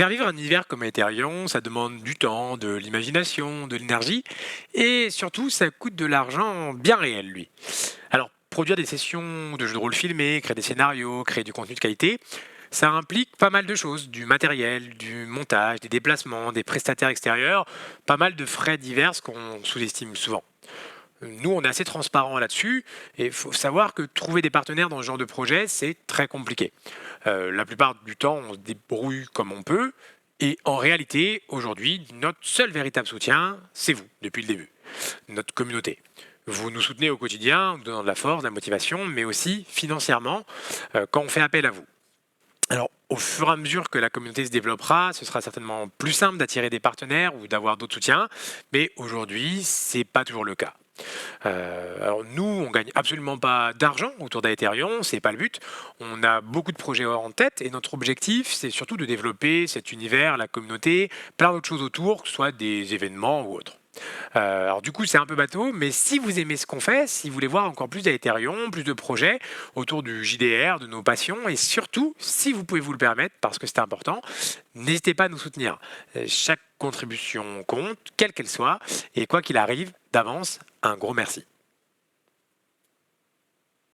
Faire vivre un univers comme Ethereum, ça demande du temps, de l'imagination, de l'énergie, et surtout, ça coûte de l'argent bien réel, lui. Alors, produire des sessions de jeux de rôle filmés, créer des scénarios, créer du contenu de qualité, ça implique pas mal de choses, du matériel, du montage, des déplacements, des prestataires extérieurs, pas mal de frais divers qu'on sous-estime souvent. Nous, on est assez transparent là-dessus et il faut savoir que trouver des partenaires dans ce genre de projet, c'est très compliqué. La plupart du temps, on se débrouille comme on peut et en réalité, aujourd'hui, notre seul véritable soutien, c'est vous, depuis le début, notre communauté. Vous nous soutenez au quotidien, en nous donnant de la force, de la motivation, mais aussi financièrement quand on fait appel à vous. Alors, au fur et à mesure que la communauté se développera, ce sera certainement plus simple d'attirer des partenaires ou d'avoir d'autres soutiens, mais aujourd'hui, c'est pas toujours le cas. Alors nous, on gagne absolument pas d'argent autour d'Ethereum, c'est pas le but. On a beaucoup de projets en tête et notre objectif, c'est surtout de développer cet univers, la communauté, plein d'autres choses autour, que ce soit des événements ou autres. Alors du coup, c'est un peu bateau, mais si vous aimez ce qu'on fait, si vous voulez voir encore plus d'Ethereum, plus de projets autour du JDR, de nos passions, et surtout, si vous pouvez vous le permettre, parce que c'est important, n'hésitez pas à nous soutenir. Chaque contribution compte, quelle qu'elle soit, et quoi qu'il arrive, d'avance, un gros merci.